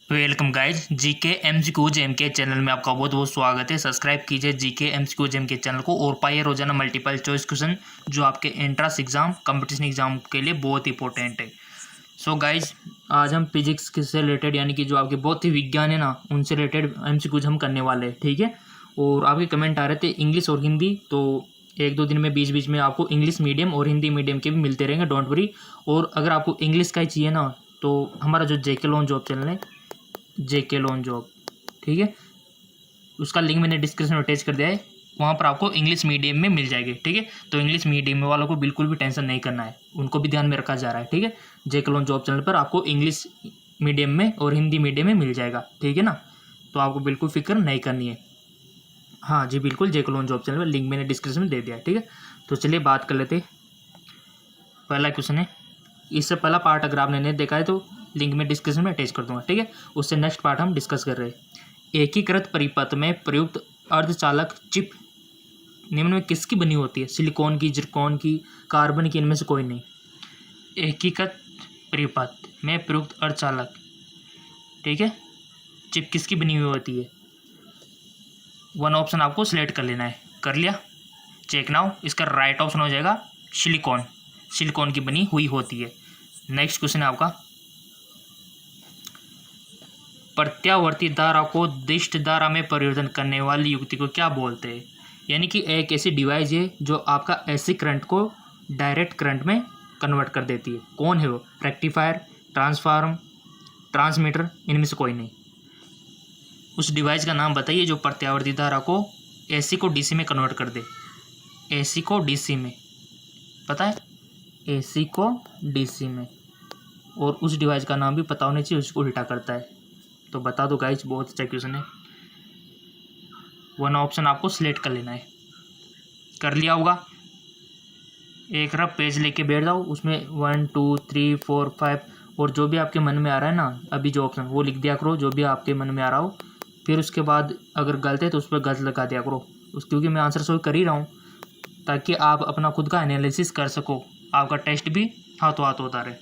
Welcome guys GK MCQ gem के channel में आपका बहुत बहुत स्वागत है। सब्सक्राइब कीजिए जीके एमसीक्यू जेम के चैनल को और पाइए रोजाना मल्टीपल चॉइस क्वेश्चन जो आपके एंट्रेंस एग्जाम कंपटीशन एग्जाम के लिए बहुत इंपॉर्टेंट है। सो गाइज आज हम फिजिक्स से रिलेटेड यानी कि जो आपके बहुत ही विज्ञान है ना उनसे रिलेटेड एमसीक्यूज हम करने वाले हैं, ठीक है। और आपके कमेंट आ रहे थे इंग्लिश और हिंदी, तो एक दो दिन में बीच बीच में आपको इंग्लिश मीडियम और हिंदी मीडियम के भी मिलते रहेंगे, डोंट वरी। और अगर आपको इंग्लिश का ही चाहिए ना तो हमारा जो जेके लॉन जॉब चैनल है, जेके लॉन जॉब, ठीक है, उसका लिंक मैंने डिस्क्रिप्शन में अटैच कर दिया है। वहाँ पर आपको इंग्लिश मीडियम में मिल जाएगी, ठीक है। तो इंग्लिश मीडियम वालों को बिल्कुल भी टेंशन नहीं करना है, उनको भी ध्यान में रखा जा रहा है, ठीक है। जेके लॉन जॉब चैनल पर आपको इंग्लिश मीडियम में और हिंदी मीडियम में मिल जाएगा, ठीक है ना। तो आपको बिल्कुल फिक्र नहीं करनी है। हाँ जी बिल्कुल, जेके लॉन जॉब चैनल पर लिंक मैंने डिस्क्रिप्शन में दे दिया है, ठीक है। तो चलिए बात कर लेते। पहला क्वेश्चन है, इससे पहला पार्ट अगर आपने नहीं देखा है तो लिंक में डिस्क्रिप्शन में अटैच कर दूंगा, ठीक है। उससे नेक्स्ट पार्ट हम डिस्कस कर रहे हैं। एकीकृत परिपथ में प्रयुक्त अर्धचालक चिप निम्न में किसकी बनी होती है? सिलिकॉन की, जिरकॉन की, कार्बन की, इनमें से कोई नहीं। एकीकृत परिपथ में प्रयुक्त अर्धचालक, ठीक है, चिप किसकी बनी हुई होती है? वन ऑप्शन आपको सिलेक्ट कर लेना है। कर लिया? Check now. इसका राइट ऑप्शन हो जाएगा सिलिकॉन। सिलिकॉन की बनी हुई होती है। नेक्स्ट क्वेश्चन है आपका, प्रत्यावर्ती धारा को दिष्ट धारा में परिवर्तन करने वाली युक्ति को क्या बोलते हैं? यानी कि एक ऐसी डिवाइस है जो आपका एसी करंट को डायरेक्ट करंट में कन्वर्ट कर देती है। कौन है वो? रेक्टिफायर, ट्रांसफार्म, ट्रांसमीटर, इनमें से कोई नहीं। उस डिवाइस का नाम बताइए जो प्रत्यावर्ती धारा को एसी को डीसी में कन्वर्ट कर दे। एसी को डीसी में, पता है? एसी को डीसी में। और उस डिवाइस का नाम भी पता होना चाहिए, उसको उल्टा करता है। तो बता दो गाइज, बहुत अच्छा क्वेश्चन है। वन ऑप्शन आपको सिलेक्ट कर लेना है। कर लिया होगा? एक रफ पेज लेके बैठ जाओ, उसमें 1 2 3 4 5 और जो भी आपके मन में आ रहा है ना अभी जो ऑप्शन वो लिख दिया करो, जो भी आपके मन में आ रहा हो। फिर उसके बाद अगर गलत है तो उस पर गलत लगा दिया करो, क्योंकि मैं आंसर सॉल्व कर ही रहा हूँ, ताकि आप अपना खुद का एनालिसिस कर सको, आपका टेस्ट भी हाथों हाथ होता रहे।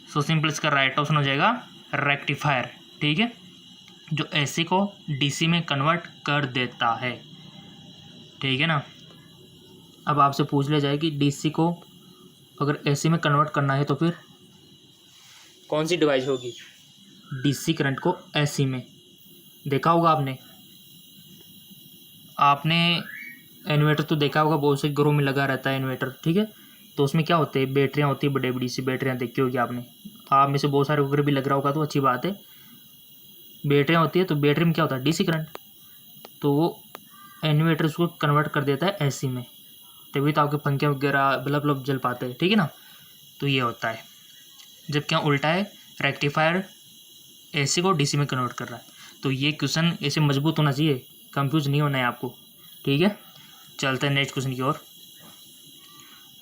सो सिंपल इसका राइट ऑप्शन हो जाएगा रेक्टिफायर, ठीक है, जो एसी को डीसी में कन्वर्ट कर देता है, ठीक है ना। अब आपसे पूछ लिया जाए कि डीसी को अगर एसी में कन्वर्ट करना है तो फिर कौन सी डिवाइस होगी डीसी करंट को एसी में? देखा होगा आपने इन्वर्टर तो देखा होगा, बहुत से घरों में लगा रहता है इन्वर्टर, ठीक है। तो उसमें क्या होते हैं, बैटरियाँ होती है, बड़ी बड़ी सी बैटरियाँ देखी होगी आपने। आप में से बहुत सारे घर भी लग रहा होगा तो अच्छी बात है। बैटरियाँ होती है तो बैटरी में क्या होता है, डीसी करंट। तो वो इन्वर्टर उसको कन्वर्ट कर देता है एसी में, तभी तो आपके पंखे वगैरह बल्ब बल्ब जल पाते हैं, ठीक है ना। तो ये होता है, जबकि यहाँ उल्टा है, रेक्टिफायर एसी को डीसी में कन्वर्ट कर रहा है। तो ये क्वेश्चन ऐसे मजबूत होना चाहिए, कंफ्यूज नहीं होना है आपको, ठीक है। चलते हैं नेक्स्ट क्वेश्चन की ओर।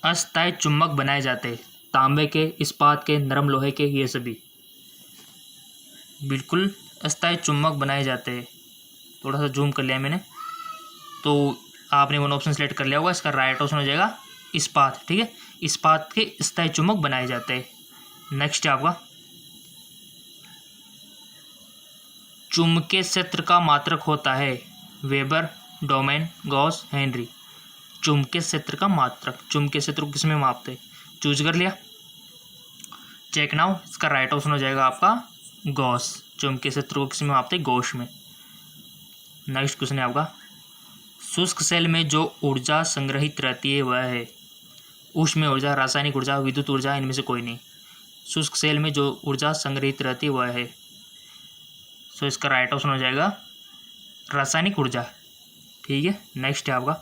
अस्थायी चुंबक बनाए जाते हैं, तांबे के, इस्पात के, नरम लोहे के, ये सभी बिल्कुल अस्थायी चुंबक बनाए जाते हैं। थोड़ा सा जूम कर लिया मैंने, तो आपने वन ऑप्शन सेलेक्ट कर लिया होगा। इसका राइट ऑप्शन हो जाएगा इस्पात, ठीक है। इस्पात के अस्थायी चुंबक बनाए जाते हैं। नेक्स्ट है आपका, चुंबकीय क्षेत्र का मात्रक होता है वेबर, डोमेन, गॉस, हेनरी। चुंबकीय क्षेत्र का मात्रक, चुंबकीय क्षेत्र को किसमें मापते हैं? चूज कर लिया? Check now. इसका राइट ऑप्शन हो जाएगा आपका गॉस। चुंबकीय क्षेत्र को किसमें मापते हैं? गॉस में। नेक्स्ट क्वेश्चन है आपका, शुष्क सेल में जो ऊर्जा संग्रहित रहती है वह है? ऊष्मीय ऊर्जा, रासायनिक ऊर्जा, विद्युत ऊर्जा, इनमें से कोई नहीं। शुष्क सेल में जो ऊर्जा संग्रहित रहती है वह है, सो इसका राइट ऑप्शन हो जाएगा रासायनिक ऊर्जा, ठीक है। नेक्स्ट है आपका,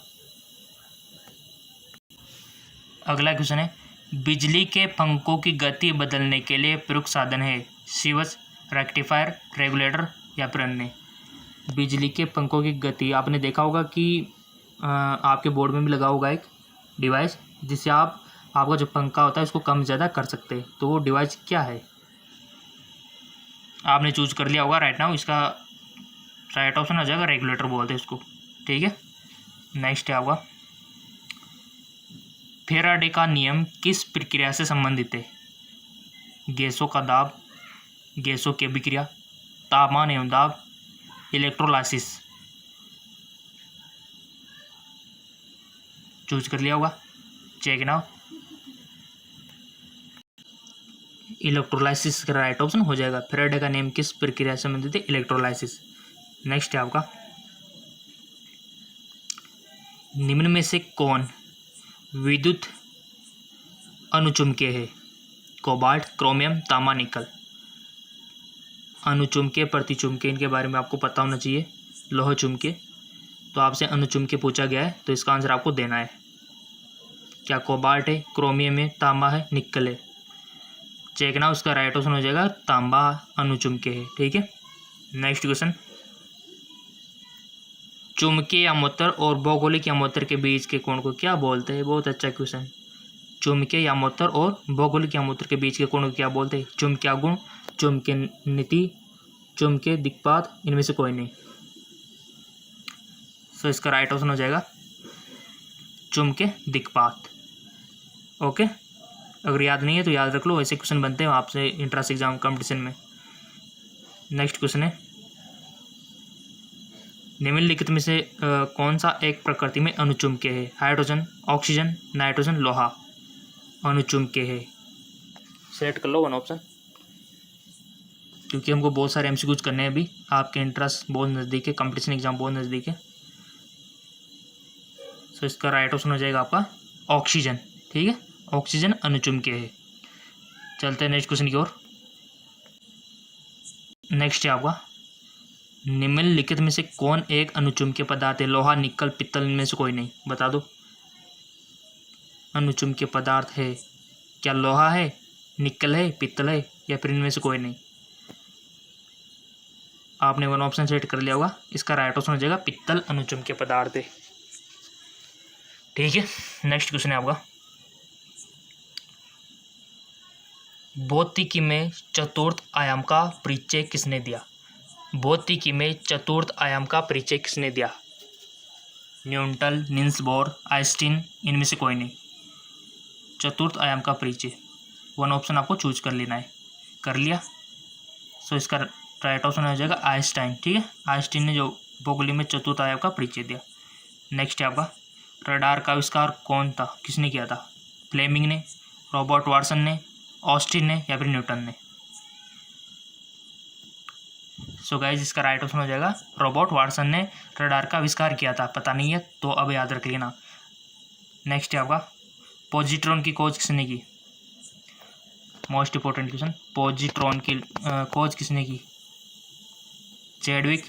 अगला क्वेश्चन है, बिजली के पंखों की गति बदलने के लिए प्रयुक्त साधन है? सीवच, रेक्टिफायर, रेगुलेटर या फिर अन्य? बिजली के पंखों की गति, आपने देखा होगा कि आपके बोर्ड में भी लगा होगा एक डिवाइस जिससे आपका जो पंखा होता है उसको कम ज़्यादा कर सकते हैं। तो वो डिवाइस क्या है? आपने चूज कर लिया होगा राइट नाउ। इसका राइट ऑप्शन आ जाएगा रेगुलेटर, बोलते हैं उसको, ठीक है। नेक्स्ट है आपका, फैराडे का नियम किस प्रक्रिया से संबंधित है? गैसों का दाब, गैसों की अभिक्रिया, तापमान एवं दाब, इलेक्ट्रोलाइसिस। चूज कर लिया होगा, चेक नाउ। इलेक्ट्रोलाइसिस का राइट ऑप्शन हो जाएगा। फेराडे का नियम किस प्रक्रिया से संबंधित है? इलेक्ट्रोलाइसिस। नेक्स्ट है आपका, निम्न में से कौन विद्युत अनुचुंबकीय है? कोबाल्ट, क्रोमियम, तांबा, निकल। अनुचुंबकीय, प्रतिचुंबकीय, इनके बारे में आपको पता होना चाहिए। लोह चुंबकीय, तो आपसे अनुचुंबकीय पूछा गया है तो इसका आंसर आपको देना है। क्या कोबाल्ट है, क्रोमियम है, तांबा है, निकल है? चेक ना, उसका राइट ऑप्शन हो जाएगा तांबा अनुचुंबकीय है। ठीक है, नेक्स्ट क्वेश्चन, चुंबकीय यामोत्तर और भौगोलिक यामोत्तर के बीच के कोण को क्या बोलते हैं? बहुत अच्छा क्वेश्चन। चुंबकीय यामोत्तर और भौगोलिक यामोत्तर के बीच के कोण को क्या बोलते हैं? चुंबकीय गुण, चुंबकीय नीति, चुंबकीय दिक्पात, इनमें से कोई नहीं। सो इसका राइट ऑप्शन हो जाएगा चुंबकीय दिक्पात। ओके, अगर याद नहीं है तो याद रख लो, ऐसे क्वेश्चन बनते हैं आपसे इंट्रांस एग्जाम कंपटीशन में। नेक्स्ट क्वेश्चन है, निम्नलिखित में से कौन सा एक प्रकृति में अनुचुंबकीय है? हाइड्रोजन, ऑक्सीजन, नाइट्रोजन, लोहा। अनुचुंबकीय है, सेलेक्ट कर लो वन ऑप्शन, क्योंकि हमको बहुत सारे एमसीक्यूज करने हैं अभी। आपके इंट्रांस बहुत नज़दीक है, कंपटीशन एग्जाम बहुत नज़दीक है। सो इसका राइट ऑप्शन हो जाएगा आपका ऑक्सीजन। ठीक है, ऑक्सीजन अनुचुंबकीय है। चलते हैं नेक्स्ट क्वेश्चन की ओर। नेक्स्ट है आपका, निम्नलिखित में से कौन एक अनुचुंबकीय पदार्थ है? लोहा, निकल, पित्तल, इनमें से कोई नहीं। बता दो, अनुचुंबकीय पदार्थ है, क्या लोहा है, निकल है, पित्तल है, या फिर इनमें से कोई नहीं? आपने वन ऑप्शन सेलेक्ट कर लिया होगा, इसका राइट ऑप्शन हो जाएगा पित्तल अनुचुंबकीय पदार्थ है। ठीक है, नेक्स्ट क्वेश्चन है आपका, भौतिकी में चतुर्थ आयाम का परिचय किसने दिया? भौतिकी में चतुर्थ आयाम का परिचय किसने दिया? न्यूटन, निल्स बोर, आइंस्टीन, इनमें से कोई नहीं। चतुर्थ आयाम का परिचय, वन ऑप्शन आपको चूज कर लेना है। कर लिया, सो इसका राइट ऑप्शन हो जाएगा आइंस्टाइन। ठीक है, आइंस्टीन ने जो भौगोलिक में चतुर्थ आयाम का परिचय दिया। नेक्स्ट है आपका, रडार का आविष्कार कौन था, किसने किया था? फ्लेमिंग ने, रॉबर्ट वाटसन ने, ऑस्टिन ने, या फिर न्यूटन ने? सो गाइज इसका राइट ऑप्शन हो जाएगा रॉबर्ट वाटसन ने रडार का आविष्कार किया था। पता नहीं है तो अब याद रख लेना। नेक्स्ट है आपका, पॉजिट्रॉन की खोज किसने की? मोस्ट इंपॉर्टेंट क्वेश्चन, पॉजिट्रॉन की खोज किसने की? Chadwick,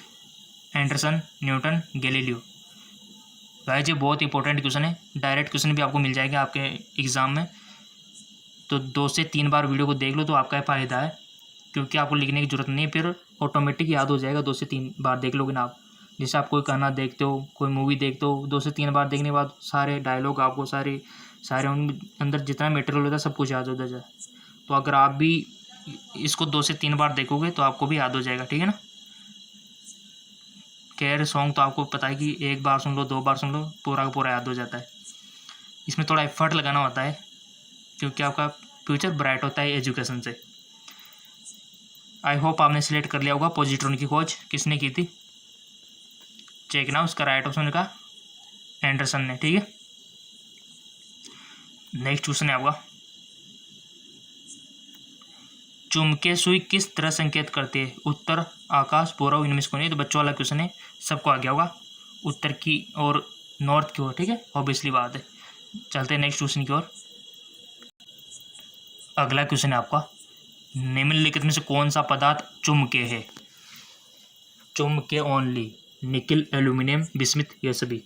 Anderson, Newton, Galileo. Guys ये बहुत इंपॉर्टेंट क्वेश्चन है, डायरेक्ट क्वेश्चन भी आपको मिल जाएगा आपके एग्जाम में, तो 2 से 3 बार वीडियो को देख लो तो आपका फ़ायदा है, क्योंकि आपको लिखने की जरूरत नहीं है, फिर ऑटोमेटिक याद हो जाएगा। 2 से 3 बार देख लोगे ना आप, जैसे आप कोई गाना देखते हो, कोई मूवी देखते हो, 2 से 3 बार देखने के बाद सारे डायलॉग आपको सारे उन अंदर जितना मटेरियल होता है सब कुछ याद हो जाए। तो अगर आप भी इसको 2 से 3 बार देखोगे तो आपको भी याद हो जाएगा। ठीक है ना, खैर सॉन्ग तो आपको पता है कि 1 बार सुन लो, 2 बार सुन लो, पूरा का पूरा याद हो जाता है। इसमें थोड़ा एफर्ट लगाना होता है, क्योंकि आपका फ्यूचर ब्राइट होता है एजुकेशन से। आई होप आपने सिलेक्ट कर लिया होगा पॉजिट्रॉन की खोज किसने की थी। चेक ना, उसका राइट ऑप्शन का एंडरसन ने। ठीक है, नेक्स्ट क्वेश्चन है आपका, चुंबकीय सुई किस तरह संकेत करती है? उत्तर, आकाश, पूर्व, इनमें से कोई नहीं। तो बच्चों वाला क्वेश्चन है, सबको आ गया होगा, उत्तर की और नॉर्थ की ओर। ठीक है, ऑब्वियसली बात है। चलते हैं नेक्स्ट क्वेश्चन की ओर। अगला क्वेश्चन है आपका, निम्नलिखित में से कौन सा पदार्थ चुंबकीय है? चुंबकीय ओनली, निकिल, एल्यूमिनियम, बिस्मिथ, ये सभी।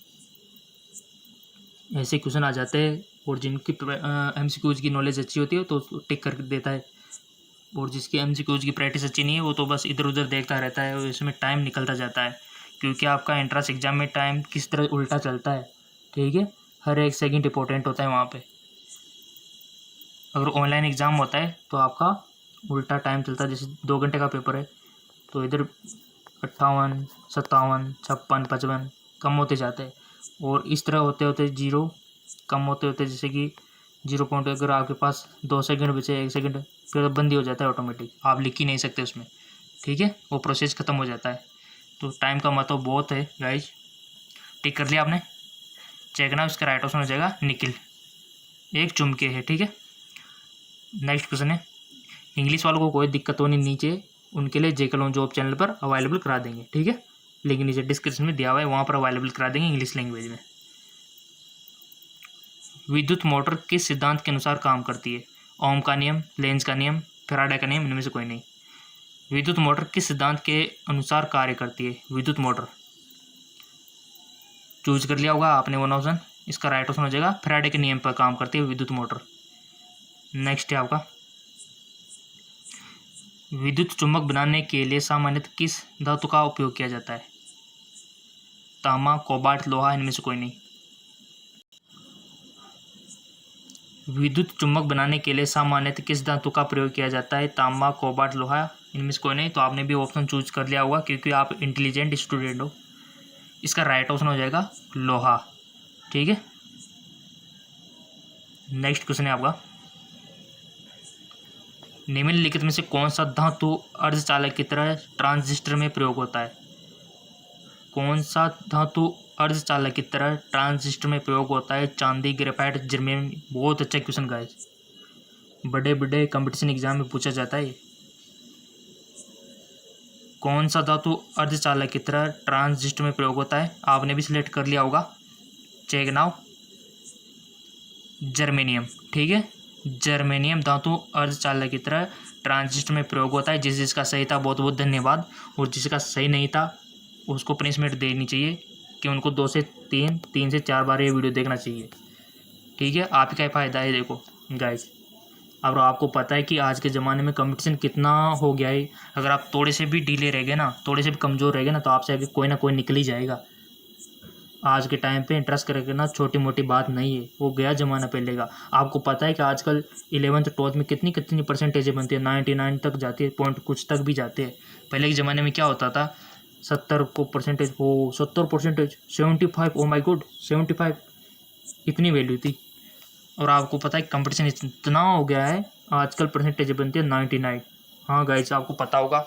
ऐसे क्वेश्चन आ जाते हैं, और जिनकी एमसीक्यूज की नॉलेज अच्छी होती है तो टिक कर देता है, और जिसकी एमसीक्यूज की प्रैक्टिस अच्छी नहीं है वो तो बस इधर उधर देखता रहता है, और इसमें टाइम निकलता जाता है, क्योंकि आपका एंट्रेंस एग्जाम में टाइम किस तरह उल्टा चलता है। ठीक है, हर एक सेकंड इंपॉर्टेंट होता है वहाँ पे। अगर ऑनलाइन एग्ज़ाम होता है तो आपका उल्टा टाइम चलता है, जैसे 2 घंटे का पेपर है तो इधर 58, 57, 56, 55 कम होते जाते हैं, और इस तरह होते होते 0 कम होते होते, जैसे कि 0 पॉइंट, अगर आपके पास 2 सेकंड बचे, 1 सेकंड, फिर तो बंद ही हो जाता है ऑटोमेटिक, आप लिख ही नहीं सकते उसमें, ठीक है, वो प्रोसेस ख़त्म हो जाता है। तो टाइम का मतलब बहुत है गाइज। टिक कर लिया आपने, चेक ना, इसका राइट ऑप्शन हो जाएगा निकिल, एक चुमके है, ठीक है। नेक्स्ट क्वेश्चन है, इंग्लिश वालों को कोई दिक्कत होनी, नीचे उनके लिए जेके लोन जॉब चैनल पर अवेलेबल करा देंगे, ठीक है, लिंक नीचे डिस्क्रिप्शन में दिया हुआ है, वहाँ पर अवेलेबल करा देंगे इंग्लिश लैंग्वेज में। विद्युत मोटर किस सिद्धांत के अनुसार काम करती है? ओम का नियम, लेंज का नियम, फैराडे का नियम, इनमें से कोई नहीं। विद्युत मोटर किस सिद्धांत के अनुसार कार्य करती है? विद्युत मोटर चूज कर लिया होगा आपने वन ऑप्शन, इसका राइट ऑप्शन हो जाएगा फैराडे के नियम पर काम करती है विद्युत मोटर। नेक्स्ट है आपका, विद्युत चुंबक बनाने के लिए सामान्यतः किस धातु का उपयोग किया जाता है? तांबा, कोबाल्ट, लोहा, इनमें से कोई नहीं। विद्युत चुंबक बनाने के लिए सामान्यतः किस धातु का प्रयोग किया जाता है? तांबा, कोबाल्ट, लोहा, इनमें से कोई नहीं। तो आपने भी ऑप्शन चूज कर लिया होगा क्योंकि आप इंटेलिजेंट स्टूडेंट हो। इसका राइट ऑप्शन हो जाएगा लोहा, ठीक है। नेक्स्ट क्वेश्चन है आपका, निम्नलिखित में से कौन सा धातु अर्धचालक की तरह ट्रांजिस्टर में प्रयोग होता है? कौन सा धातु अर्धचालक की तरह ट्रांजिस्टर में प्रयोग होता है? चांदी, ग्रेफाइट, जर्मेनियम। बहुत अच्छा क्वेश्चन गाइस, बड़े बड़े कंपटीशन एग्जाम में पूछा जाता है। कौन सा धातु अर्धचालक की तरह ट्रांजिस्टर में प्रयोग होता है? आपने भी सिलेक्ट कर लिया होगा, चेक नाउ, जर्मेनियम, ठीक है। जर्मेनियम धातु अर्धचालक की तरह ट्रांजिस्टर में प्रयोग होता है। जिसका सही था बहुत बहुत धन्यवाद, और जिसका सही नहीं था उसको पनिशमेंट देनी चाहिए कि उनको 2 से 3 से 4 बार ये वीडियो देखना चाहिए, ठीक है। आपका ही फ़ायदा है। देखो गाइस, अब आपको पता है कि आज के ज़माने में कंपटीशन कितना हो गया है। अगर आप थोड़े से भी ढीले रह गए ना, थोड़े से भी कमज़ोर रह गए ना, तो आपसे आगे कोई ना कोई निकल ही जाएगा। आज के टाइम पे इंटरेस्ट करके ना छोटी मोटी बात नहीं है, वो गया ज़माना पहले का। आपको पता है कि आजकल 11th 12th में कितनी कितनी परसेंटेज बनती है, 99 तक जाती है, पॉइंट कुछ तक भी जाते हैं। पहले के ज़माने में क्या होता था, 70 को परसेंटेज, हो 70%, 75, ओ माई गॉड 75, इतनी वैल्यू थी। और आपको पता है कंपटीशन इतना हो गया है, आजकल परसेंटेज बनती है 99। हाँ गाइस, आपको पता होगा,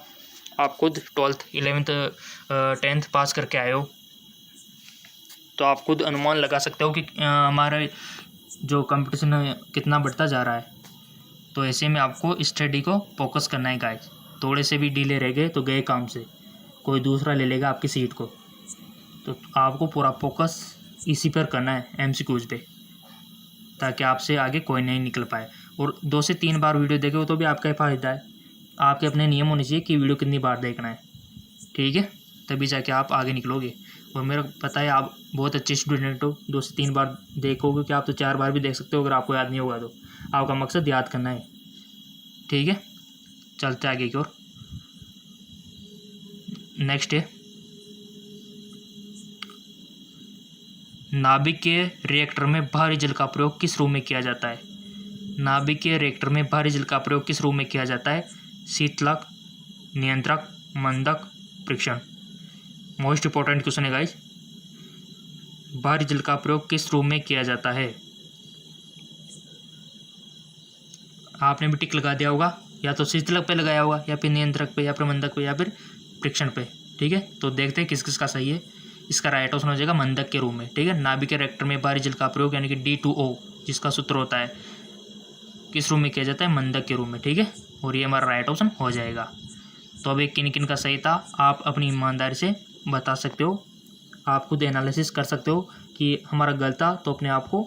आप खुद 12th 11th 10th पास करके आए हो, तो आप खुद अनुमान लगा सकते हो कि हमारा जो कंपटीशन है कितना बढ़ता जा रहा है। तो ऐसे में आपको स्टडी को फोकस करना है गाइस। थोड़े से भी ढीले रह गए तो गए काम से, कोई दूसरा ले लेगा आपकी सीट को। तो आपको पूरा फोकस इसी पर करना है, MCQs पे, ताकि आपसे आगे कोई नहीं निकल पाए। और 2 से 3 बार वीडियो देखे तो भी आपका ही फायदा है। आपके अपने नियम होने चाहिए कि वीडियो कितनी बार देखना है, ठीक है, तभी जाके आप आगे निकलोगे। और मेरा पता है आप बहुत अच्छे स्टूडेंट हो, 2 से 3 बार देखोगे कि आप तो 4 बार भी देख सकते हो अगर आपको याद नहीं होगा तो। आपका मकसद याद करना है, ठीक है। चलते आगे की ओर। नेक्स्ट है, नाभिकीय रिएक्टर में भारी जल का प्रयोग किस रूप में किया जाता है? नाभिकीय रिएक्टर में भारी जल का प्रयोग किस रूप में किया जाता है? शीतलक, नियंत्रक, मंदक, परीक्षण। मोस्ट इंपॉर्टेंट क्वेश्चन है गाइस, भारी जल का प्रयोग किस रूप में किया जाता है? आपने भी टिक लगा दिया होगा, या तो शीतलक पे लगाया होगा, या फिर नियंत्रक पे, या फिर मंदक पे, या फिर परीक्षण पे, ठीक है। तो देखते हैं किस किस का सही है। इसका राइट ऑप्शन हो जाएगा मंदक के रूप में, ठीक है। नाभिकीय रिएक्टर में भारी जल का प्रयोग यानी कि D2O जिसका सूत्र होता है, किस रूप में किया जाता है? मंदक के रूप में, ठीक है। और ये हमारा राइट ऑप्शन हो जाएगा। तो अब किन किन का सही था आप अपनी ईमानदारी से बता सकते हो, आप खुद एनालिसिस कर सकते हो कि हमारा गलत था, तो अपने आप को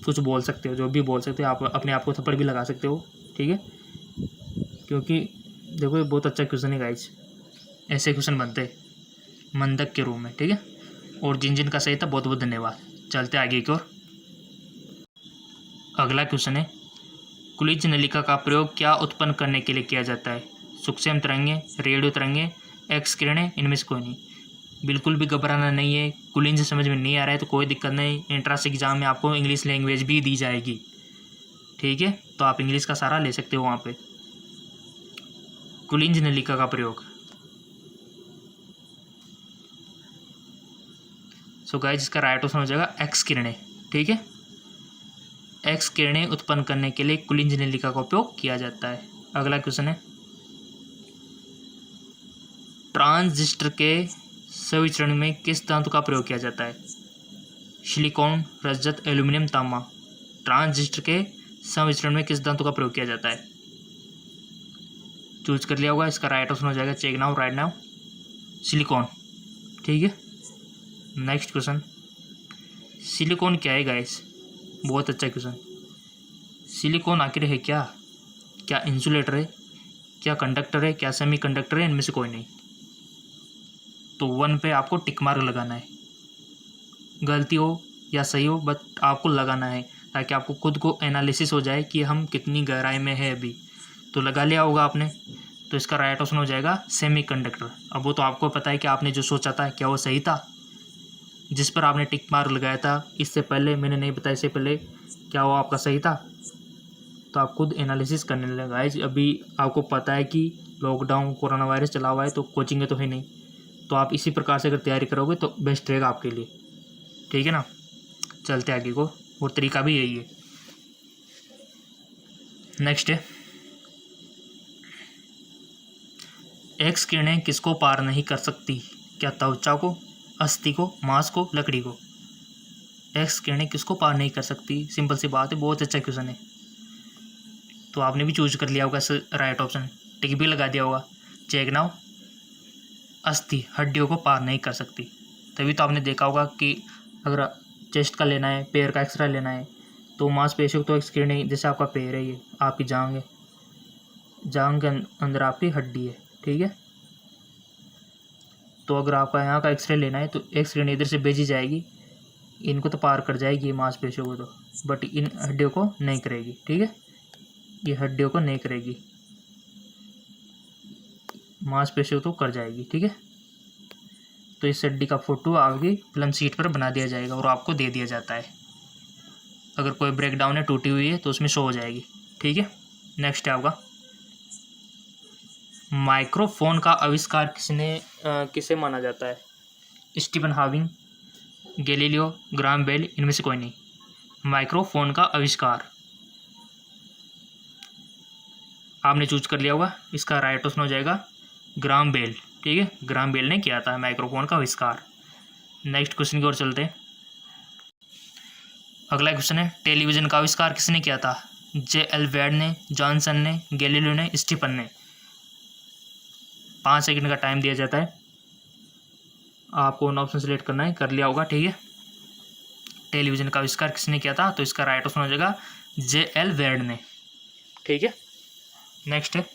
कुछ बोल सकते हो, जो भी बोल सकते हो, आप अपने आप को थप्पड़ भी लगा सकते हो, ठीक है। क्योंकि देखो ये बहुत अच्छा क्वेश्चन है गाइस, ऐसे क्वेश्चन बनते हैं मंदक के रूप में, ठीक है। और जिन जिन का सही था बहुत बहुत धन्यवाद। चलते आगे की ओर। अगला क्वेश्चन है, कुलिज नलिका का प्रयोग क्या उत्पन्न करने के लिए किया जाता है? सूक्ष्म तरंगे, रेडियो तरंगे, एक्स किरणें, इनमें से कोई नहीं। बिल्कुल भी घबराना नहीं है। कुलिंज समझ में नहीं आ रहा है तो कोई दिक्कत नहीं, एंट्रेंस एग्जाम में आपको इंग्लिश लैंग्वेज भी दी जाएगी, ठीक है। तो आप इंग्लिश का सहारा ले सकते हो वहाँ पे। कुलिंज नलिका का प्रयोग, सो गाइस इसका राइट ऑप्शन हो जाएगा एक्स किरणें, ठीक है। एक्स किरणें उत्पन्न करने के लिए कुलिंज नलिका का उपयोग किया जाता है। अगला क्वेश्चन है, ट्रांजिस्टर के संवितरण में किस धातु का प्रयोग किया जाता है? सिलिकॉन, रजत, एल्यूमिनियम, तांबा। ट्रांजिस्टर के संवितरण में किस धातु का प्रयोग किया जाता है? चूज कर लिया होगा, इसका राइट ऑप्शन हो जाएगा, check now, right now, silicon. ठीक है, नेक्स्ट क्वेश्चन, सिलिकॉन क्या है गाइस? बहुत अच्छा क्वेश्चन। सिलिकॉन आखिर है क्या? क्या इंसुलेटर है, क्या कंडक्टर है, क्या सेमी कंडक्टर है? इनमें से कोई नहीं। तो 1 पे आपको टिक मार्क लगाना है, गलती हो या सही हो बट आपको लगाना है, ताकि आपको खुद को एनालिसिस हो जाए कि हम कितनी गहराई में है अभी। तो लगा लिया होगा आपने, तो इसका राइट ऑप्शन हो जाएगा सेमी कंडक्टर। अब वो तो आपको पता है कि आपने जो सोचा था क्या वो सही था, जिस पर आपने टिक मार्क लगाया था इससे पहले, मैंने नहीं बताया इससे पहले, क्या वो आपका सही था? तो आप खुद एनालिसिस करने लगा है। अभी आपको पता है कि लॉकडाउन, कोरोना वायरस चला हुआ है, तो कोचिंग तो है नहीं, तो आप इसी प्रकार से अगर तैयारी करोगे तो बेस्ट रहेगा आपके लिए। ठीक है ना, चलते आगे को, और तरीका भी यही है। नेक्स्ट है, एक्स किरणें किसको पार नहीं कर सकती? क्या त्वचा को, अस्थि को, मांस को, लकड़ी को? एक्स किरणें किसको पार नहीं कर सकती? सिंपल सी बात है, बहुत अच्छा क्वेश्चन है। तो आपने भी चूज कर लिया होगा राइट ऑप्शन, टिक भी लगा दिया होगा, चेक नाउ, अस्थि, हड्डियों को पार नहीं कर सकती। तभी तो आपने देखा होगा कि अगर चेस्ट का लेना है, पैर का एक्सरे लेना है, तो मांसपेशियों तो एक्स किरणें, जैसे आपका पैर है, ये आपकी जांग है, जांग के अंदर आपकी हड्डी है। ठीक है, तो अगर आपका यहाँ का एक्सरे लेना है तो एक्स किरण इधर से भेजी जाएगी, इनको तो पार कर जाएगी मांसपेशियों को, तो बट इन हड्डियों को नहीं करेगी। ठीक है, ये हड्डियों को नहीं करेगी, मांसपेशियों तो कर जाएगी। ठीक है, तो इस हड्डी का फोटो आपकी प्लम शीट पर बना दिया जाएगा और आपको दे दिया जाता है। अगर कोई ब्रेकडाउन है, टूटी हुई है, तो उसमें शो हो जाएगी। ठीक है, नेक्स्ट है आपका, माइक्रोफोन का आविष्कार किसे माना जाता है? Stephen Hawking, Galileo, Graham Bell, इनमें से कोई नहीं। माइक्रोफोन का आविष्कार आपने चूज कर लिया होगा, इसका राइट ऑप्शन हो जाएगा ग्राहम बेल। ठीक है, ग्राहम बेल ने किया था माइक्रोफोन का आविष्कार। नेक्स्ट क्वेश्चन की ओर चलते हैं। अगला क्वेश्चन है, टेलीविजन का आविष्कार किसने किया था? J.L. वेड ने, जॉनसन ने, गैलीलियो ने, स्टीफन ने। 5 सेकंड का टाइम दिया जाता है, आपको वन ऑप्शन सेलेक्ट करना है, कर लिया होगा। ठीक है, टेलीविजन का आविष्कार किसने किया था? तो इसका राइट ऑप्शन हो जाएगा J.L. वेड ने। ठीक है, नेक्स्ट है,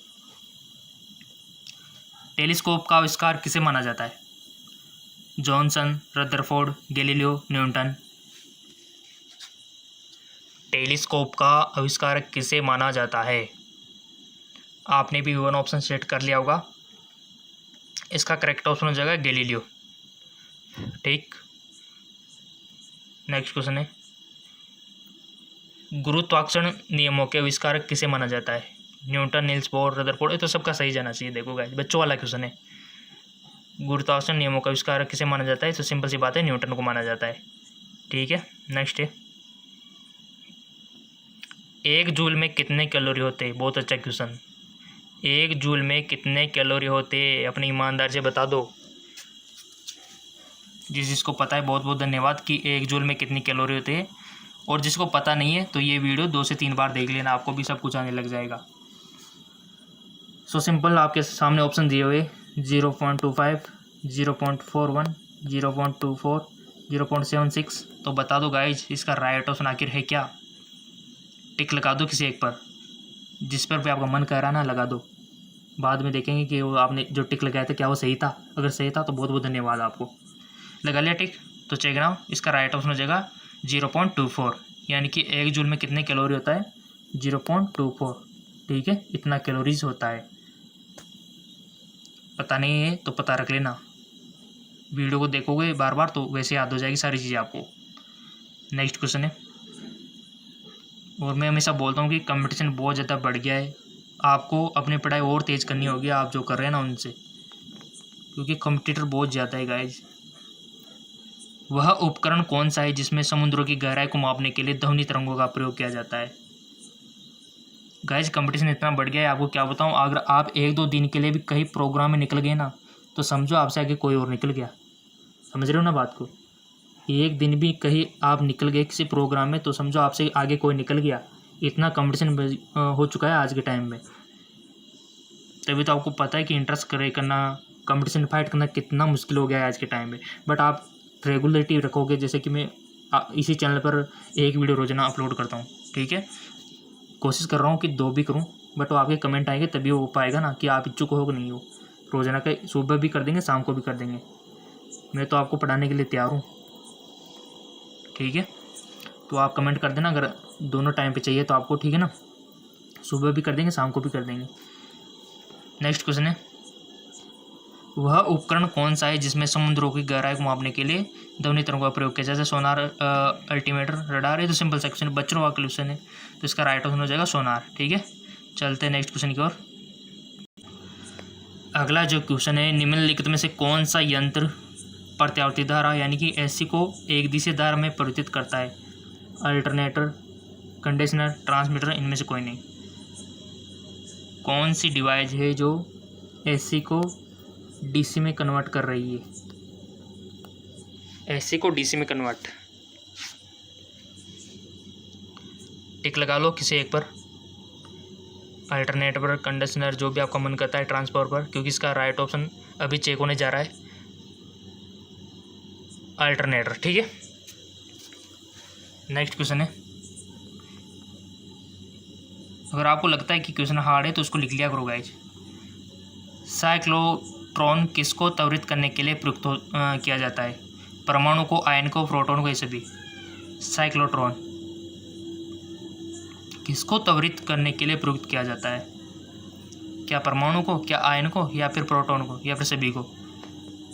टेलीस्कोप का आविष्कार किसे माना जाता है? Johnson, Rutherford, Galileo, Newton. Telescope का आविष्कार किसे माना जाता है? आपने भी वन ऑप्शन सेट कर लिया होगा, इसका करेक्ट ऑप्शन हो जाएगा गैलीलियो। ठीक, नेक्स्ट क्वेश्चन है, गुरुत्वाकर्षण नियमों के आविष्कारक किसे माना जाता है? Newton, Niels Bohr, Rutherford. ये तो सबका सही जाना चाहिए। देखो गाइस, बच्चों वाला क्वेश्चन है, गुरुत्वाकर्षण नियमों का आविष्कारक किसे माना जाता है? तो सिंपल सी बात है, न्यूटन को माना जाता है। ठीक है, नेक्स्ट है, 1 जूल में कितने कैलोरी होते हैं? बहुत अच्छा क्वेश्चन। 1 जूल में कितने कैलोरी होते हैं? अपनी ईमानदार से बता दो। जिसको पता है बहुत बहुत धन्यवाद कि 1 जूल में कितनी कैलोरी होते हैं, और जिसको पता नहीं है तो ये वीडियो 2 से 3 बार देख लेना, आपको भी सब कुछ आने लग जाएगा। सो सिंपल, आपके सामने ऑप्शन दिए हुए 0.25, 0.41, 0.24, 0.76। तो बता दो गाइज, इसका राइट ऑप्शन आखिर है क्या? टिक लगा दो किसी एक पर, जिस पर भी आपका मन कर रहा ना लगा दो। बाद में देखेंगे कि वो आपने जो टिक लगाया था क्या वो सही था। अगर सही था तो बहुत बहुत धन्यवाद आपको। लगा लिया टिक, तो चेक नाउ, इसका राइट ऑप्शन हो जाएगा 0.24, यानी कि 1 जूल में कितने कैलोरी होता है? 0.24। ठीक है, इतना कैलोरीज होता है। पता नहीं है तो पता रख लेना, वीडियो को देखोगे बार बार तो वैसे याद हो जाएगी सारी चीज़ें आपको। नेक्स्ट क्वेश्चन है, और मैं हमेशा बोलता हूँ कि कंपटीशन बहुत ज़्यादा बढ़ गया है, आपको अपनी पढ़ाई और तेज़ करनी होगी, आप जो कर रहे हैं ना उनसे, क्योंकि कंपटीटर बहुत ज़्यादा है गाइज। वह उपकरण कौन सा है जिसमें समुद्रों की गहराई को मापने के लिए ध्वनि तरंगों का प्रयोग किया जाता है। गाइस कंपटीशन इतना बढ़ गया है, आपको क्या बताऊं, अगर आप 1-2 दिन के लिए भी कहीं प्रोग्राम में निकल गए ना तो समझो आपसे आगे कोई और निकल गया। समझ रहे हो ना बात को। एक दिन भी कहीं आप निकल गए किसी प्रोग्राम में तो समझो आपसे आगे कोई निकल गया। इतना कंपटीशन हो चुका है आज के टाइम में। तभी तो आपको पता है कि इंटरेस्ट करना, कंपटीशन फाइट करना कितना मुश्किल हो गया है आज के टाइम में। बट आप रेगुलरिटी रखोगे, जैसे कि मैं इसी चैनल पर एक वीडियो रोजाना अपलोड करता हूँ, ठीक है। कोशिश कर रहा हूँ कि 2 भी करूँ, बट वो आपके कमेंट आएंगे तभी हो पाएगा ना कि आप इच्छुक हो कि नहीं हो। रोजाना का सुबह भी कर देंगे, शाम को भी कर देंगे। मैं तो आपको पढ़ाने के लिए तैयार हूँ, ठीक है। तो आप कमेंट कर देना अगर दोनों टाइम पे चाहिए तो आपको, ठीक है ना। सुबह भी कर देंगे, शाम को भी कर देंगे। नेक्स्ट क्वेश्चन है, वह उपकरण कौन सा है जिसमें समुद्रों की गहराई को मापने के लिए ध्वनि तरंगों का प्रयोग किया जाता है। सोनार, अल्टीमीटर, रडार। ये तो सिंपल सा क्वेश्चन, बच्चों का क्वेश्चन है, तो इसका राइट ऑप्शन हो जाएगा सोनार, ठीक है। चलते हैं नेक्स्ट क्वेश्चन की ओर। अगला जो क्वेश्चन है, निम्नलिखित में से कौन सा यंत्र प्रत्यावर्ती धारा यानी कि एसी को एक दिशा धारा में परिवर्तित करता है। अल्टरनेटर, कंडीशनर, ट्रांसमीटर, इनमें से कोई नहीं। कौन सी डिवाइस है जो एसी को डीसी में कन्वर्ट कर रही है। एसी को डीसी में कन्वर्ट, टिक लगा लो किसी एक पर, अल्टरनेटर पर, कंडीशनर, जो भी आपका मन करता है, ट्रांसफार्मर पर, क्योंकि इसका राइट ऑप्शन अभी चेक होने जा रहा है अल्टरनेटर, ठीक है। नेक्स्ट क्वेश्चन है, अगर आपको लगता है कि क्वेश्चन हार्ड है तो उसको लिख लिया करो गाइज। साइक्लोट्रॉन किसको त्वरित करने के लिए प्रयुक्त किया जाता है। परमाणु को, आयन को, प्रोटॉन को, ये सभी। साइक्लोट्रॉन किसको त्वरित करने के लिए प्रयुक्त किया जाता है। क्या परमाणु को, क्या आयन को, या फिर प्रोटॉन को, या फिर सभी को।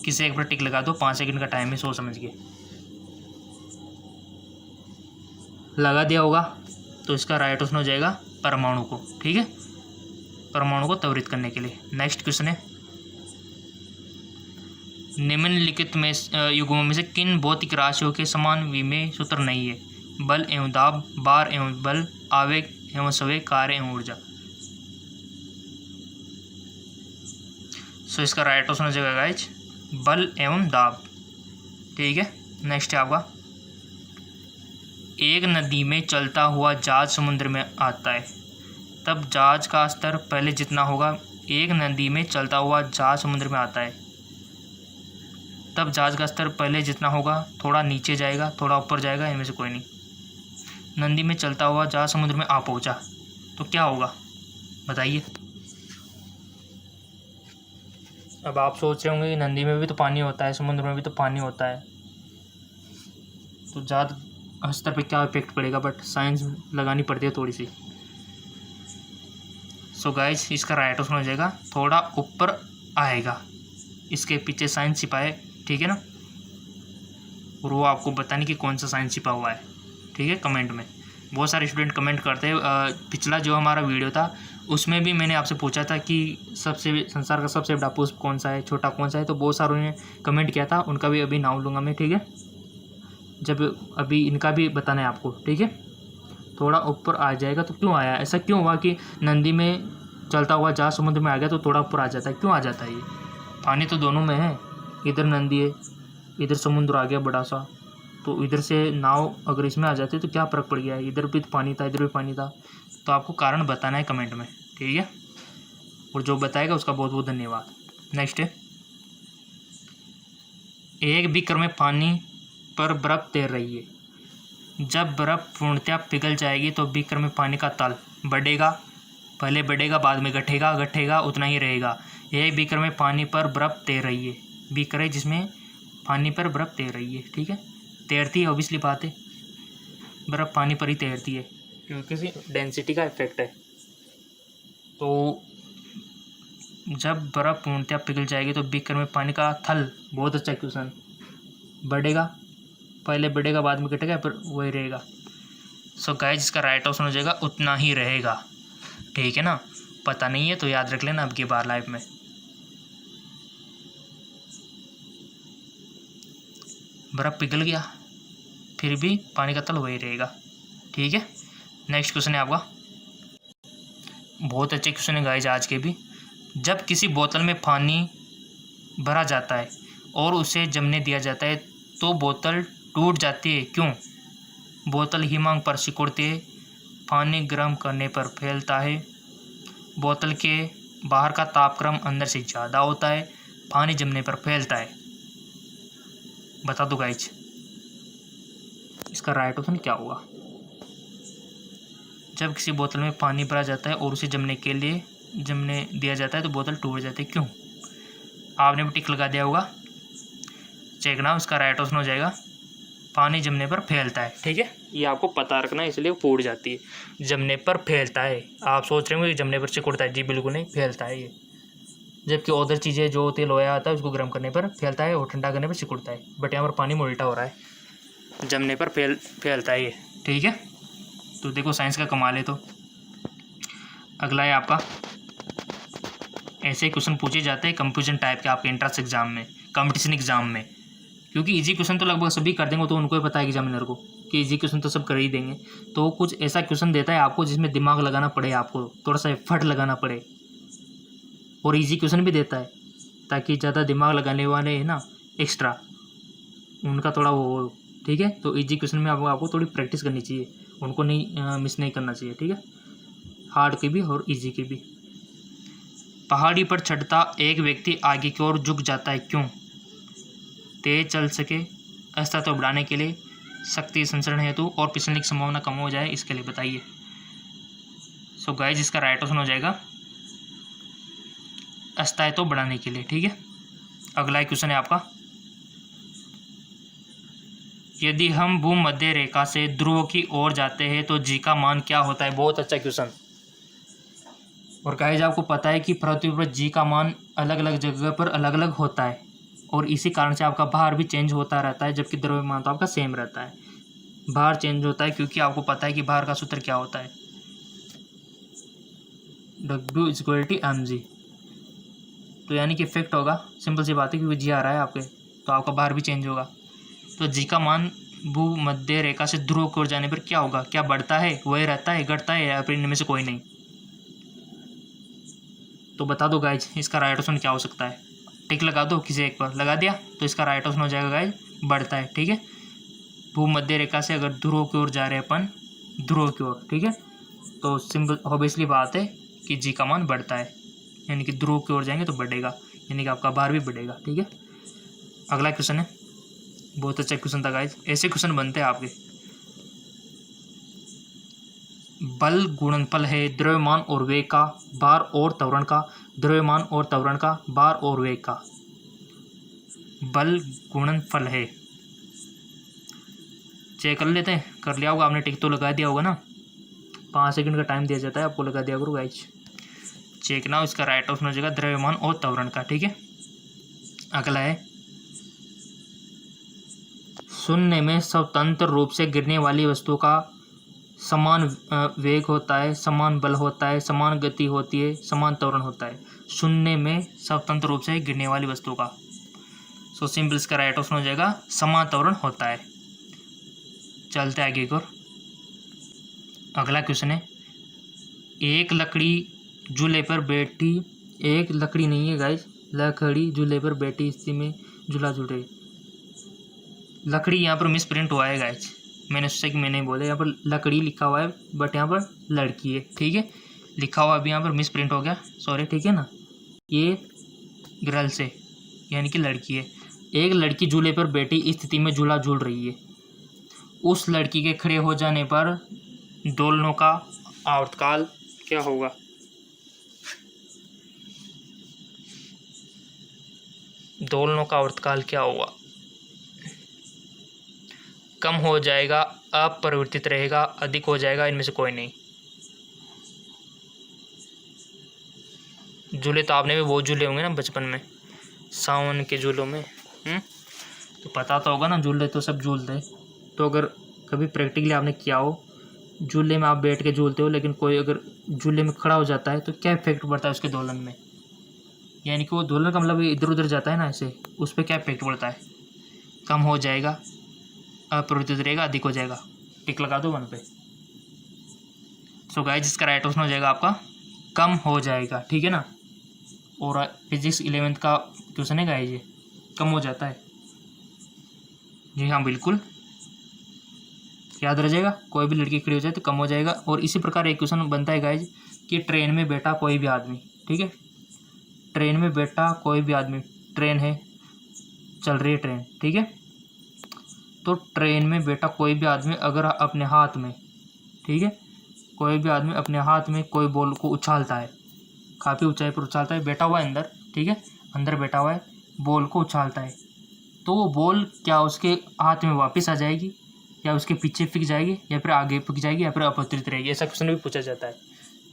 किसी एक पर टिक लगा दो, 5 सेकंड का टाइम है, सोच समझ के लगा दिया होगा तो इसका राइट ऑप्शन हो जाएगा परमाणु को, ठीक है। परमाणु को त्वरित करने के लिए। नेक्स्ट क्वेश्चन है, निम्नलिखित में युग्मों में से किन भौतिक राशियों के समान विमेय सूत्र नहीं है। बल एवं दाब, भार एवं बल, आवेग एवं संवेग, कार्य एवं ऊर्जा। सो इसका राइट ऑप्शन हो जाएगा गाइज बल एवं दाब, ठीक है। नेक्स्ट है आपका, एक नदी में चलता हुआ जहाज समुद्र में आता है, तब जहाज का स्तर पहले जितना होगा। एक नदी में चलता हुआ जहाज समुद्र में आता है, तब जहाज का स्तर पहले जितना होगा, थोड़ा नीचे जाएगा, थोड़ा ऊपर जाएगा, इनमें से कोई नहीं। नदी में चलता हुआ जहाज समुद्र में आ पहुंचा तो क्या होगा, बताइए। अब आप सोच रहे होंगे कि नदी में भी तो पानी होता है, समुद्र में भी तो पानी होता है, तो जहाज स्तर पे क्या इफेक्ट पड़ेगा, बट साइंस लगानी पड़ती है थोड़ी सी। सो गाइज इसका राइट ऑप्शन हो जाएगा थोड़ा ऊपर आएगा, इसके पीछे साइंस छिपा है, ठीक है ना। और वो आपको बताने कि कौन सा साइंस छिपा हुआ है, ठीक है। कमेंट में बहुत सारे स्टूडेंट कमेंट करते हैं। पिछला जो हमारा वीडियो था उसमें भी मैंने आपसे पूछा था कि संसार का सबसे बड़ा पुष्प कौन सा है, छोटा कौन सा है, तो बहुत सारों ने कमेंट किया था, उनका भी अभी नाम लूँगा मैं, ठीक है। जब अभी इनका भी बताना है आपको, ठीक है। थोड़ा ऊपर आ जाएगा तो क्यों आया, ऐसा क्यों हुआ कि नदी में चलता हुआ जहाज समुद्र में आ गया तो थोड़ा ऊपर आ जाता है, क्यों आ जाता है ये। पानी तो दोनों में है, इधर नदी है, इधर समुद्र आ गया बड़ा सा, तो इधर से नाव अगर इसमें आ जाती तो क्या फ़र्क पड़ गया है, इधर भी तो पानी था, इधर भी पानी था। तो आपको कारण बताना है कमेंट में, ठीक है। और जो बताएगा उसका बहुत बहुत धन्यवाद। नेक्स्ट है, एक बीकर में पानी पर बर्फ़ तैर रही है, जब बर्फ़ पूर्णतः पिघल जाएगी तो बीकर में पानी का तल बढ़ेगा, पहले बढ़ेगा बाद में घटेगा, घटेगा उतना ही रहेगा। एक बीकर में पानी पर बर्फ़ तैर रही है, बीकर है जिसमें पानी पर बर्फ़ तैर रही है, ठीक है। तैरती है, ऑब्वियसली बात है, बर्फ़ पानी पर ही तैरती है क्योंकि डेंसिटी का इफेक्ट है। तो जब बर्फ़ पूर्णतः पिघल जाएगी तो बीकर में पानी का थल, बहुत अच्छा क्वेश्चन, बढ़ेगा, पहले बढ़ेगा बाद में घटेगा, फिर वही रहेगा। सो गाइस इसका राइट ऑप्शन हो जाएगा उतना ही रहेगा, ठीक है ना। पता नहीं है तो याद रख लेना अब की बार लाइफ में। बर्फ़ पिघल गया, फिर भी पानी का तल वही रहेगा। ठीक है, नेक्स्ट क्वेश्चन है आपका, बहुत अच्छे क्वेश्चन है गाइस आज के भी। जब किसी बोतल में पानी भरा जाता है और उसे जमने दिया जाता है तो बोतल टूट जाती है, क्यों? बोतल हिमांक पर सिकुड़ती है, पानी गर्म करने पर फैलता है, बोतल के बाहर का तापक्रम अंदर से ज़्यादा होता है, पानी जमने पर फैलता है। बता दो गाइज, इसका राइट ऑप्शन क्या होगा? जब किसी बोतल में पानी भरा जाता है और उसे जमने दिया जाता है तो बोतल टूट जाती है, क्यों? आपने भी टिक लगा दिया होगा, चेक ना, उसका राइट ऑप्शन हो जाएगा पानी जमने पर फैलता है। ठीक है, ये आपको पता रखना है, इसलिए फूट जाती है, जमने पर फैलता है। आप सोच रहे होंगे जमने पर सिकुड़ता है, जी बिल्कुल नहीं, फैलता है ये। जबकि अदर चीज़ें जो तेल लोया आता है उसको गर्म करने पर फैलता है और ठंडा करने पर सिकुड़ता है, बट यहाँ पर पानी में उल्टा हो रहा है, जमने पर फैलता है ये। ठीक है, तो देखो साइंस का कमाल है। तो अगला है आपका, ऐसे क्वेश्चन पूछे जाते हैं कंफ्यूजन टाइप के आपके एंट्रेंस एग्जाम में, कंपटीशन एग्जाम में, क्योंकि इजी क्वेश्चन तो लगभग सभी कर देंगे, तो उनको ही पता है एग्जामिनर को कि इजी क्वेश्चन तो सब कर ही देंगे। तो कुछ ऐसा क्वेश्चन देता है आपको जिसमें दिमाग लगाना पड़े, आपको थोड़ा सा एफर्ट लगाना पड़े, और इजी क्वेश्चन भी देता है ताकि ज़्यादा दिमाग लगाने वाले है ना एक्स्ट्रा, उनका थोड़ा वो हो। ठीक है, तो इजी क्वेश्चन में आपको थोड़ी प्रैक्टिस करनी चाहिए, उनको नहीं मिस नहीं करना चाहिए। ठीक है, हार्ड के भी और इजी के भी। पहाड़ी पर चढ़ता एक व्यक्ति आगे की ओर झुक जाता है, क्यों? तेज चल सके, अस्तित्व बढ़ाने के लिए, शक्ति संचरण हेतु, और फिसलने की संभावना कम हो जाए, इसके लिए बताइए। सो गाइस, इसका राइट ऑप्शन हो जाएगा अस्तित्व बढ़ाने के लिए। ठीक है, अगला क्वेश्चन है आपका, यदि हम भूमध्य रेखा से ध्रुव की ओर जाते हैं तो जी का मान क्या होता है? बहुत अच्छा क्वेश्चन। और गाइस आपको पता है कि पृथ्वी पर जी का मान अलग अलग जगह पर अलग अलग होता है, और इसी कारण से आपका भार भी चेंज होता रहता है, जबकि द्रव्यमान तो आपका सेम रहता है। भार चेंज होता है क्योंकि आपको पता है कि भार का सूत्र क्या होता है, W=mg। तो यानी कि इफेक्ट होगा, सिंपल सी बात है, क्योंकि जी आ रहा है आपके, तो आपका भार भी चेंज होगा। तो जी का मान भूमध्य रेखा से ध्रुव की ओर जाने पर क्या होगा? क्या बढ़ता है, वही रहता है, घटता है, या फिर इनमें से कोई नहीं? तो बता दो गाइज, इसका राइट ऑप्शन क्या हो सकता है? टिक लगा दो, किसी एक पर लगा दिया तो इसका राइट ऑप्शन हो जाएगा गाइज बढ़ता है। ठीक है, भूमध्य रेखा से अगर ध्रुव की ओर जा रहे हैं अपन, ध्रुव की ओर, ठीक है, तो सिंपल ऑब्वियसली बात है कि जी का मान बढ़ता है, यानी कि ध्रुव की ओर जाएंगे तो बढ़ेगा, यानी कि आपका भार भी बढ़ेगा। ठीक है, अगला क्वेश्चन है, बहुत अच्छा क्वेश्चन था गाइज, ऐसे क्वेश्चन बनते हैं आपके। बल गुणनफल है द्रव्यमान और वेग का, भार और त्वरण का, द्रव्यमान और त्वरण का, भार और वेग का। बल गुणनफल है, चेक कर लेते हैं, कर लिया होगा आपने, टिक तो लगा दिया होगा ना, 5 सेकंड का टाइम दिया जाता है आपको, लगा दिया करो गाइज, चेक ना, इसका राइट ऑप्शन हो जाएगा द्रव्यमान और त्वरण का। ठीक है, अगला है, शून्य में स्वतंत्र रूप से गिरने वाली वस्तु का समान वेग होता है, समान बल होता है, समान गति होती है, समान त्वरण होता है। शून्य में स्वतंत्र रूप से गिरने वाली वस्तु का, सो सिंपल इसका राइट ऑप्शन हो जाएगा समान त्वरण होता है। चलते आगे की ओर, अगला क्वेश्चन है, एक लकड़ी झूले पर बैठी, एक लकड़ी नहीं है गाइस, लकड़ी झूले पर बैठी स्थिति में झूला झूल रही, लकड़ी यहाँ पर मिस प्रिंट हुआ है गाइस, मैंने सोचा कि मैंने बोला, यहाँ पर लकड़ी लिखा हुआ है बट यहाँ पर लड़की है। ठीक है, लिखा हुआ अभी यहाँ पर मिस प्रिंट हो गया, सॉरी। ठीक है ना, ये गर्ल्स है यानी कि लड़की है। एक लड़की झूले पर बैठी स्थिति में झूला झूल रही है, उस लड़की के खड़े हो जाने पर दोलनों का आवर्तकाल क्या होगा? दोलनों का आवर्तकाल क्या होगा? कम हो जाएगा, अपरिवर्तित रहेगा, अधिक हो जाएगा, इनमें से कोई नहीं। झूले तो आपने भी बहुत झूले होंगे ना बचपन में, सावन के झूलों में, तो पता तो होगा ना, झूले तो सब झूलते। तो अगर कभी प्रैक्टिकली आपने किया हो, झूले में आप बैठ के झूलते हो, लेकिन कोई अगर झूले में खड़ा हो जाता है तो क्या इफेक्ट पड़ता है उसके दोलन में, यानी कि वो दोलन का मतलब इधर उधर जाता है ना ऐसे, उस पर क्या इफेक्ट पड़ता है? कम हो जाएगा, अपरिवर्तित रहेगा, अधिक हो जाएगा। टिक लगा दो 1 पे। सो गाइस इसका राइट ऑप्शन हो जाएगा आपका कम हो जाएगा, ठीक है ना। और फिजिक्स 11th का क्वेश्चन है गाइस, ये कम हो जाता है। जी हाँ बिल्कुल, याद रह जाएगा, कोई भी लड़की खड़ी हो जाए तो कम हो जाएगा। और इसी प्रकार एक क्वेश्चन बनता है गाइस कि ट्रेन में बैठा कोई भी आदमी, ठीक है, ट्रेन में बैठा कोई भी आदमी, ट्रेन है, चल रही है ट्रेन, ठीक है, तो ट्रेन में बैठा कोई भी आदमी अगर अपने हाथ में, ठीक है, कोई भी आदमी अपने हाथ में कोई बॉल को उछालता है, काफ़ी ऊंचाई पर उछालता है, बैठा हुआ है अंदर, ठीक है, अंदर बैठा हुआ है, बॉल को उछालता है, तो वो बॉल क्या उसके हाथ में वापस आ जाएगी, या उसके पीछे फिक जाएगी, या फिर आगे फिक जाएगी, या फिर अपरिवर्तित रहेगी? ऐसा क्वेश्चन भी पूछा जाता है।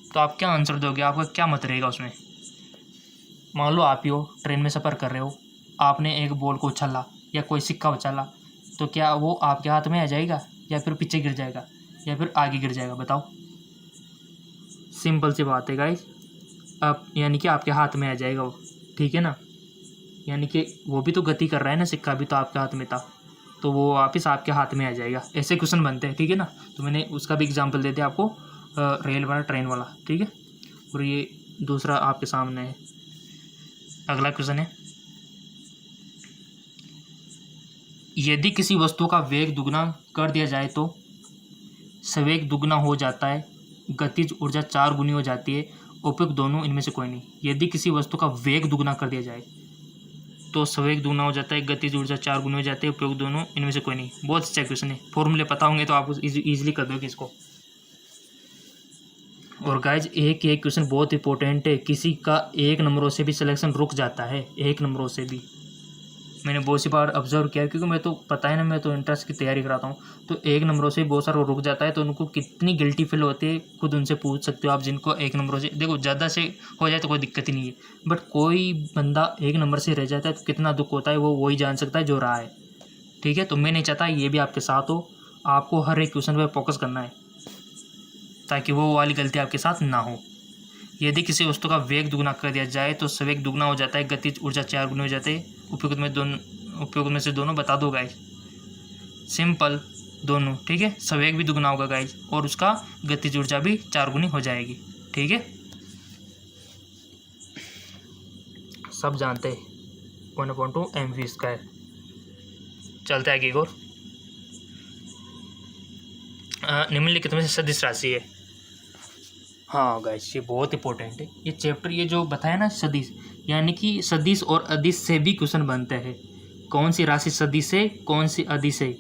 तो आप क्या आंसर दोगे, आपका क्या मत रहेगा उसमें? मान लो आप ही हो, ट्रेन में सफ़र कर रहे हो, आपने एक बॉल को उछाला या कोई सिक्का उछाला, तो क्या वो आपके हाथ में आ जाएगा, या फिर पीछे गिर जाएगा, या फिर आगे गिर जाएगा? बताओ। सिंपल सी बात है गाइस, आप यानी कि आपके हाथ में आ जाएगा वो, ठीक है ना। यानी कि वो भी तो गति कर रहा है ना, सिक्का भी तो आपके हाथ में था, तो वो वापस आपके हाथ में आ जाएगा। ऐसे क्वेश्चन बनते हैं, ठीक है ना। तो मैंने उसका भी एग्जांपल दे दिया आपको, रेल वाला, ट्रेन वाला, ठीक है। और ये दूसरा आपके सामने है। अगला क्वेश्चन है, यदि किसी वस्तु का वेग दुगना कर दिया जाए तो सवेग दुगना हो जाता है, गतिज ऊर्जा 4 गुनी हो जाती है, उपयुक्त दोनों इनमें से कोई नहीं। यदि किसी वस्तु का वेग दुगना कर दिया जाए तो सवेग दुगना हो जाता है, गतिज ऊर्जा 4 गुनी हो जाती है, उपयुक्त दोनों इनमें से कोई नहीं। बहुत अच्छा क्वेश्चन है, फॉर्मूले पता होंगे तो आप इजीली कर दोगे इसको। और गाइज एक क्वेश्चन बहुत इंपॉर्टेंट है, किसी का 1 नंबरों से भी सिलेक्शन रुक जाता है, 1 नंबरों से भी। मैंने बहुत सी बार ऑब्जर्व किया, क्योंकि मैं तो पता है ना, मैं तो इंट्रेंस की तैयारी कराता हूँ, तो 1 नंबरों से बहुत सारा रुक जाता है, तो उनको कितनी गिल्टी फील होती है खुद उनसे पूछ सकते हो आप, जिनको 1 नंबरों से, देखो ज़्यादा से हो जाए तो कोई दिक्कत ही नहीं है, बट कोई बंदा 1 नंबर से रह जाता है तो कितना दुख होता है वो वही जान सकता है जो रहा है, ठीक है। तो मैं नहीं चाहता ये भी आपके साथ हो, आपको हर एक क्वेश्चन पर फोकस करना है ताकि वो वाली गलती आपके साथ ना हो। यदि किसी वस्तु का वेग दुगना कर दिया जाए तो सवेग दुगना हो जाता है, गतिज ऊर्जा 4 गुनी हो जाती है, उपयुक्त में से दोनों बता दो गाइस। सिंपल, दोनों, ठीक है। सवेग भी दुगना होगा गाइस, और उसका गतिज ऊर्जा भी 4 गुनी हो जाएगी, ठीक है। सब जानते हैं 1/2 mv²। चलते आगे और निम्नलिखित में से सदिश राशि है। हाँ गाइस ये बहुत इंपॉर्टेंट है ये चैप्टर, ये जो बताया ना सदिश, यानी कि सदिश और अदिश से भी क्वेश्चन बनते हैं। कौन सी राशि सदिश है, कौन सी अदिश है,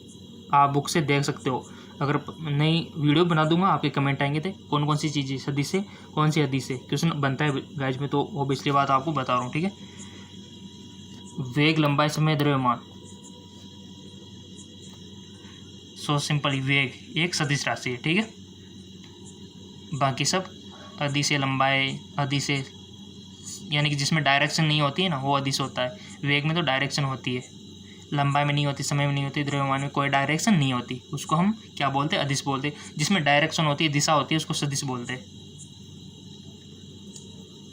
आप बुक से देख सकते हो। अगर नई वीडियो बना दूंगा आपके कमेंट आएंगे थे कौन कौन सी चीज़ें सदिश है, कौन सी अदिश है, क्वेश्चन बनता है गाइस में, तो वो पिछली बात आपको बता रहा हूँ, ठीक है। वेग, लंबाई, समय, द्रव्यमान, सो सिंपल, वेग एक सदिश राशि है, ठीक है। बाकी सब अदिश, लंबाई, अदिश यानी कि जिसमें डायरेक्शन नहीं होती है ना वो अदिश होता है। वेग में तो डायरेक्शन होती है, लंबाई में नहीं होती, समय में नहीं होती, द्रव्यमान में कोई डायरेक्शन नहीं होती, उसको हम क्या बोलते हैं, अदिश बोलते हैं। जिसमें डायरेक्शन होती है, दिशा होती है, उसको सदिश बोलते हैं।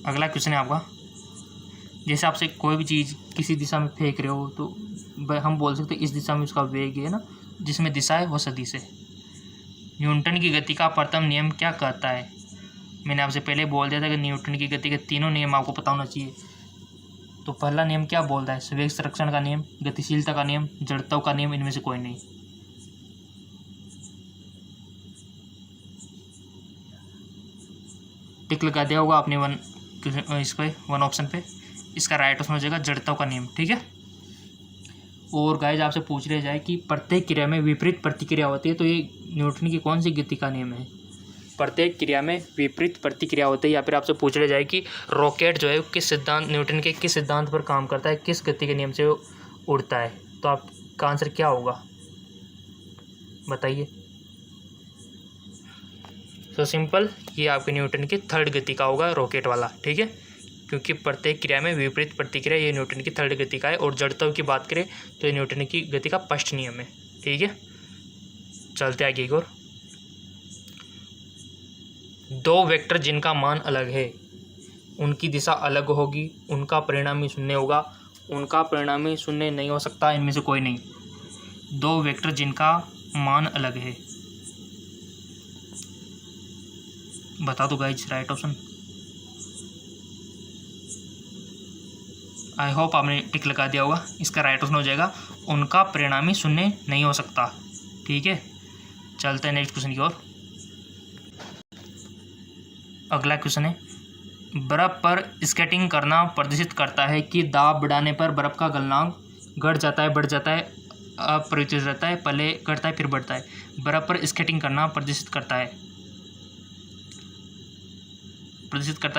अगला क्वेश्चन है आपका, जैसे आपसे कोई भी चीज़ किसी दिशा में फेंक रहे हो तो हम बोल सकते हैं इस दिशा में उसका वेग है ना, जिसमें दिशा है वो सदिश है। न्यूटन की गति का प्रथम नियम क्या कहता है? मैंने आपसे पहले बोल दिया था कि न्यूटन की गति के तीनों नियम आपको पता होना चाहिए। तो पहला नियम क्या बोलता है? संवेग संरक्षण का नियम, गतिशीलता का नियम, जड़त्व का नियम, इनमें से कोई नहीं। टिक लगा दिया होगा आपने इस पे 1 ऑप्शन पे। इसका राइट ऑप्शन हो जाएगा जड़त्व का नियम, ठीक है। और गाइस आपसे पूछ लिया जाए कि प्रत्येक क्रिया में विपरीत प्रतिक्रिया होती है, तो ये न्यूटन की कौन सी गति का नियम है? प्रत्येक क्रिया में विपरीत प्रतिक्रिया होती है, या फिर आपसे पूछ लिया जाए कि रॉकेट जो है किस सिद्धांत, न्यूटन के किस सिद्धांत पर काम करता है, किस गति के नियम से उड़ता है, तो आपका आंसर क्या होगा बताइए। तो सिंपल, ये आपके न्यूटन की थर्ड गति का होगा, रॉकेट वाला, ठीक है। क्योंकि प्रत्येक क्रिया में विपरीत प्रतिक्रिया ये न्यूटन की थर्ड गति का है, और जड़त्व की बात करें तो ये न्यूटन की गति का फर्स्ट नियम है, ठीक है। चलते आगे और, दो वेक्टर जिनका मान अलग है उनकी दिशा अलग होगी, उनका परिणामी शून्य होगा, उनका परिणामी शून्य नहीं हो सकता, इनमें से कोई नहीं। दो वेक्टर जिनका मान अलग है। बता दो guys right option. I hope आपने टिक लगा दिया होगा। इसका राइट ऑप्शन हो जाएगा उनका परिणामी शून्य नहीं हो सकता। ठीक है, चलते हैं नेक्स्ट क्वेश्चन की ओर। अगला क्वेश्चन है, बर्फ पर स्केटिंग करना प्रदर्शित करता है कि दाब बढ़ाने पर बर्फ का गलनांक घट जाता है, बढ़ जाता है, अपरिवर्तित रहता है, पहले घटता है फिर बढ़ता है। बर्फ पर स्केटिंग करना प्रदर्शित करता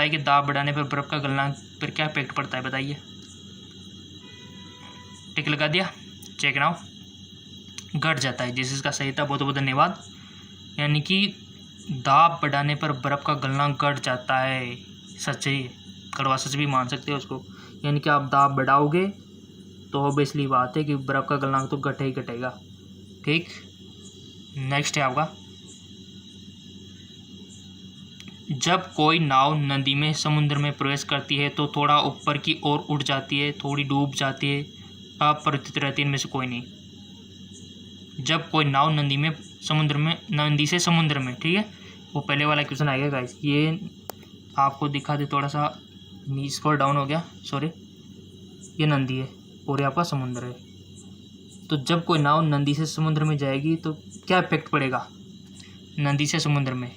है कि दाब बढ़ाने पर बर्फ का गलनांक पर क्या इफेक्ट पड़ता है, बताइए। टिक लगा दिया, चेक नाउ। घट जाता है, जैसे इसका सही था, बहुत बहुत धन्यवाद। यानी कि दाब बढ़ाने पर बर्फ़ का गलनांक घट जाता है। सच है, कड़वा सच भी मान सकते हो उसको। यानी कि आप दाब बढ़ाओगे तो ऑब्वियसली बात है कि बर्फ़ का गलनांक तो घटे ही घटेगा। ठीक, नेक्स्ट है आपका, जब कोई नाव नदी में समुद्र में प्रवेश करती है तो थोड़ा ऊपर की ओर उठ जाती है, थोड़ी डूब जाती है, अपरिवर्तित रहती है, इनमें से कोई नहीं। जब कोई नाव नदी से समुद्र में, ठीक है, वो पहले वाला क्वेश्चन आएगा गाइस। ये आपको दिखा दे, थोड़ा सा स्क्रॉल डाउन हो गया, सॉरी। ये नदी है और ये आपका समुद्र है। तो जब कोई नाव नदी से समुद्र में जाएगी तो क्या इफेक्ट पड़ेगा नदी से समुद्र में।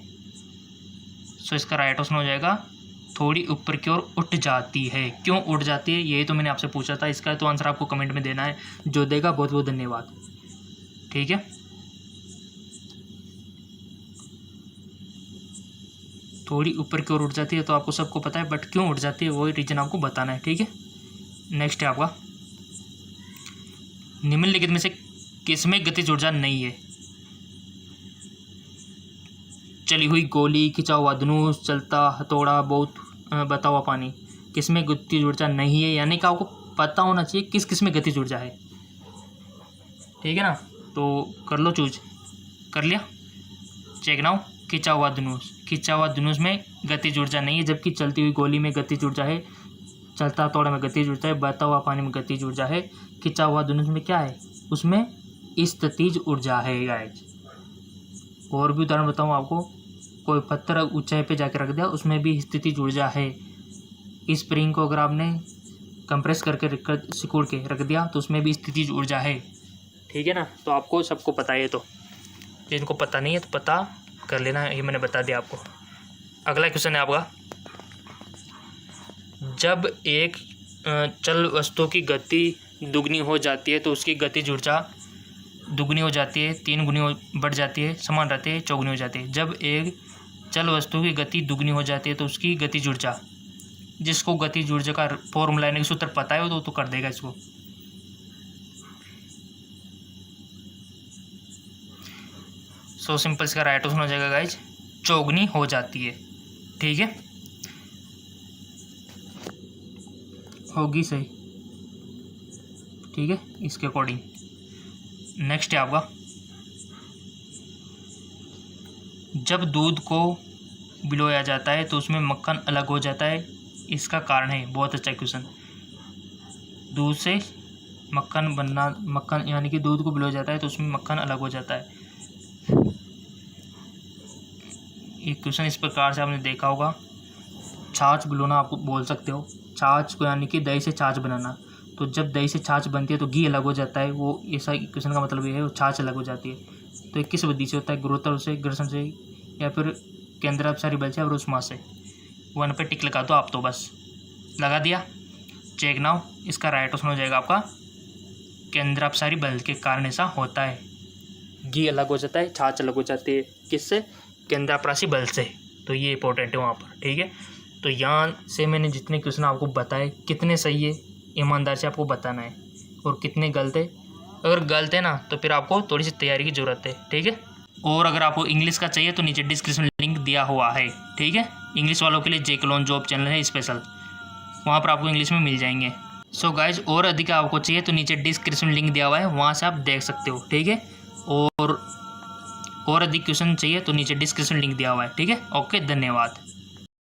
सो इसका राइट ऑप्शन हो जाएगा थोड़ी ऊपर की ओर उठ जाती है। क्यों उठ जाती है, यही तो मैंने आपसे पूछा था। इसका तो आंसर आपको कमेंट में देना है, जो देगा बहुत बहुत धन्यवाद। ठीक है, थोड़ी ऊपर की ओर उठ जाती है तो आपको सबको पता है, बट क्यों उठ जाती है वही रीजन आपको बताना है। ठीक है, नेक्स्ट है आपका, निम्नलिखित में से किसमें गतिज ऊर्जा नहीं है। चली हुई गोली, खिंचा हुआ धनुष, चलता हथौड़ा, बहुत बता हुआ पानी, किसमें गतिज ऊर्जा नहीं है। यानी कि आपको पता होना चाहिए किस किस में गतिज ऊर्जा है। ठीक है ना, तो कर लो, चूज कर लिया, चेक नाउ। खिंचा हुआ धनुष में गतिज ऊर्जा नहीं है, जबकि चलती हुई गोली में गतिज ऊर्जा है, चलता हथौड़ा में गतिज ऊर्जा है, बहता हुआ पानी में गतिज ऊर्जा है। खिंचा हुआ धनुष में क्या है, उसमें स्थितिज ऊर्जा है गाइस। और भी उदाहरण बताऊँ आपको, कोई पत्थर ऊंचाई पे जाके रख दिया, उसमें भी स्थितिज ऊर्जा है। स्प्रिंग को अगर आपने कंप्रेस करके सिकुड़ के रख दिया तो उसमें भी स्थितिज ऊर्जा है। ठीक है ना, तो आपको सबको पता है। तो जिनको पता नहीं है तो पता कर लेना, ये मैंने बता दिया आपको। अगला क्वेश्चन है आपका, जब एक चल वस्तु की गति दुगनी हो जाती है तो उसकी गतिज ऊर्जा दुगनी हो जाती है, 3 गुनी बढ़ जाती है, समान रहती है, चौगुनी हो जाती है। जब एक चल वस्तु की गति दुगनी हो जाती है तो उसकी गतिज ऊर्जा, जिसको गतिज ऊर्जा का फॉर्मूला यानी कि सूत्र पता है तो कर देगा इसको। सो सिंपल, इसका राइट ऑप्शन हो जाएगा गाइज चौगुनी हो जाती है। ठीक है, होगी सही। ठीक है, इसके अकॉर्डिंग नेक्स्ट है आपका, जब दूध को बिलोया जाता है तो उसमें मक्खन अलग हो जाता है, इसका कारण है। बहुत अच्छा क्वेश्चन। दूध से मक्खन बनना, मक्खन यानी कि दूध को बिलोया जाता है तो उसमें मक्खन अलग हो जाता है। एक क्वेश्चन इस प्रकार से आपने देखा होगा, छाछ बिलोना आप बोल सकते हो। छाछ को यानी कि दही से छाछ बनाना, तो जब दही से छाछ बनती है तो घी अलग हो जाता है। वो ऐसा क्वेश्चन का मतलब ये है, वो छाछ अलग हो जाती है। तो किस विधि से होता है, गुरुत्व से, घर्षण से, या फिर केंद्रापसारी बल से, और उष्मा से। 1 पे टिक लगा दो आप, तो बस लगा दिया, चेक नाउ। इसका राइट ऑप्शन हो जाएगा आपका केंद्रापसारी बल के कारण ऐसा होता है। घी अलग हो जाता है, छाछ अलग हो जाती है, किससे, केंद्रापसारी बल से। तो ये इंपॉर्टेंट है वहाँ पर। ठीक है, तो यहाँ से मैंने जितने क्वेश्चन आपको बताए, कितने सही है ईमानदार से आपको बताना है, और कितने गलत है। अगर गलत है ना तो फिर आपको थोड़ी सी तैयारी की ज़रूरत है। ठीक है, और अगर आपको इंग्लिश का चाहिए तो नीचे डिस्क्रिप्शन में लिंक दिया हुआ है। ठीक है, इंग्लिश वालों के लिए जेकलॉन जॉब चैनल है स्पेशल, वहाँ पर आपको इंग्लिश में मिल जाएंगे। सो गाइज, और अधिक आपको चाहिए तो नीचे डिस्क्रिप्शन में लिंक दिया हुआ है, वहाँ से आप देख सकते हो। ठीक है, और अधिक क्वेश्चन चाहिए तो नीचे डिस्क्रिप्शन लिंक दिया हुआ है। ठीक है, ओके, धन्यवाद।